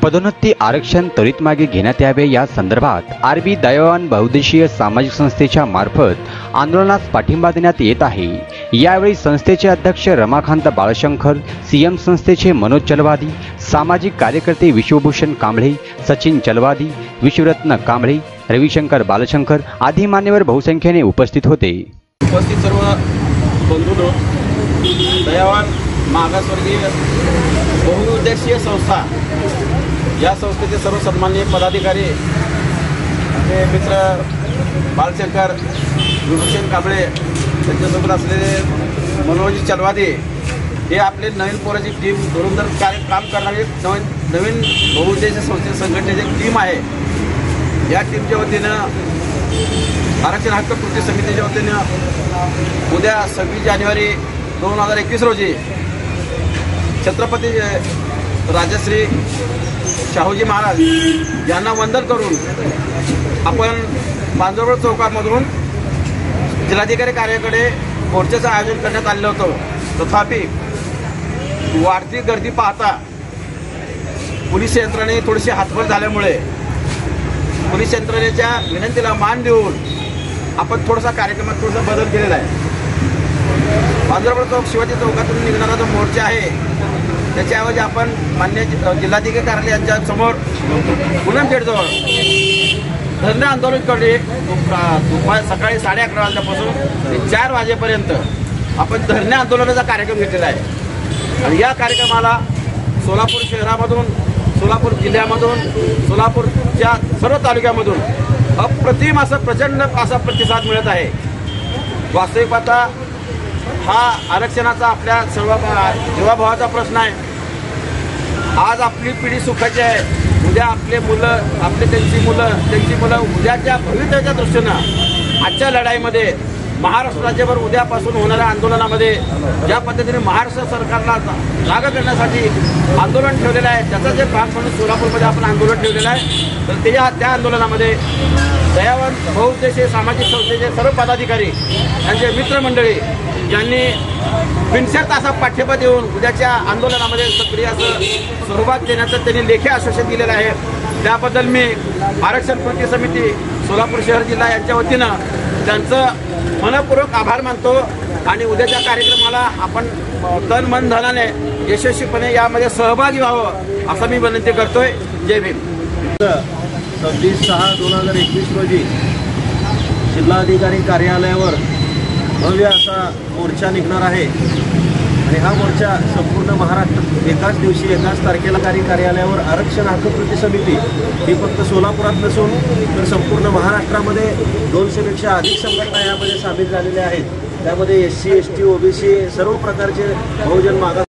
पदोन्नती आरक्षण त्वरित मागे घेण्यात यावे या संदर्भात आरबी दयावान बहुउद्देशीय सामाजिक संस्थेच्या मार्फत आंदोलनास पाठिंबा देण्यात येत आहे। यावेळी संस्थेचे अध्यक्ष रमाकांत बाळशंकर, सीएम संस्थेचे मनोज चलवादी, सामाजिक कार्यकर्ते विश्वभूषण कांबळे, सचिन चलवादी, विश्वरत्न कांबळे, रविशंकर बालशंकर आदी मान्यवर बहुसंख्येने उपस्थित होते। उपस्थित सर्व बंधूंनो, दयावान मागासवर्गीय बहुउद्देशीय संस्था या संस्थेचे सर्व सन्माननीय पदाधिकारी, आपले मित्र बालशंकर, विभूषण कांबळे, त्यांच्यासोबत असलेले मनोज चलवादी, हे आपले नवीन पोराची टीम धुरंधर काम करणारी नवीन बहुउद्देशीय संस्थे संघटनेची टीम आहे। या टीमच्या वतीनं आरक्षण हक्क कृती समितीच्या वतीनं उद्या 26 जानेवारी 2021 रोजी छत्रपती राजश्री शाहूजी महाराज यांना वंदन करून आपण मांजरवड चौकामधून जिल्हाधिकारी कार्यालयाकडे मोर्चाचं आयोजन करण्यात आलेलं होतं। तथापि वाढती गर्दी पाहता पोलीस यंत्रणे थोडीशी हातभर झाल्यामुळे पोलीस यंत्रणेच्या विनंतीला मान देऊन आपण थोडासा कार्यक्रमात थोडासा बदल केलेला आहे। मांजरवड चौक शिवाजी चौकातून निघणारा जो मोर्चा आहे त्याच्याऐवजी आपण मान्य जिल्हाधिकारी कार्यालय यांच्या समोर पूनम गेटजवळ धरणे आंदोलन करणे सकाळी 11:30 वाजल्यापासून ते 4 वाजेपर्यंत आपण धरणे आंदोलनाचा कार्यक्रम घेतलेला आहे। आणि या कार्यक्रमाला सोलापूर शहरामधून, सोलापूर जिल्ह्यामधून, सोलापूरच्या सर्व तालुक्यामधून अप्रतिम असा प्रचंड असा प्रतिसाद मिळत आहे। वास्तविक पाहता हा आरक्षणाचा आपल्या सर्व जीवाभावाचा प्रश्न आहे। आज आपली पिढी सुखाची आहे, उद्या आपले मुलं, त्यांची मुलं उद्याच्या भवितव्याच्या दृष्टीनं आजच्या लढाईमध्ये महाराष्ट्र राज्यभर उद्यापासून होणाऱ्या आंदोलनामध्ये ज्या पद्धतीने महाराष्ट्र सरकारला जागा करण्यासाठी आंदोलन ठेवलेलं आहे, त्याचा जे भाग म्हणून सोलापूरमध्ये आपण आंदोलन ठेवलेलं आहे। तर त्या आंदोलनामध्ये दयावान बहुउद्देशीय सामाजिक संस्थेचे सर्व पदाधिकारी, त्यांचे मित्रमंडळी यांनी बिनशर्त असा पाठिंबा देऊन उद्याच्या आंदोलनामध्ये सक्रिय असं सहभाग देण्याचं त्यांनी लेखी आश्वासन दिलेलं आहे। त्याबद्दल मी आरक्षण कृती समिती सोलापूर शहर जिल्हा यांच्या वतीनं त्यांचं मनपूर्वक आभार मानतो आणि उद्याच्या कार्यक्रमाला आपण तन मन धनाने यशस्वीपणे यामध्ये सहभागी व्हावं असं मी विनंती करतोय। जय भीम। 26/6/2021 रोजी जिल्हाधिकारी कार्यालयावर भव्य असा मोर्चा निघणार आहे आणि हा मोर्चा संपूर्ण महाराष्ट्र एकाच दिवशी एकाच तारखेला कार्यालयावर आरक्षण हक्क कृती समिती ही फक्त सोलापुरात नसून तर संपूर्ण महाराष्ट्रामध्ये 200पेक्षा अधिक संघटना यामध्ये सामील झालेल्या आहेत। त्यामध्ये SC, ST, OBC सर्व प्रकारचे बहुजन मागास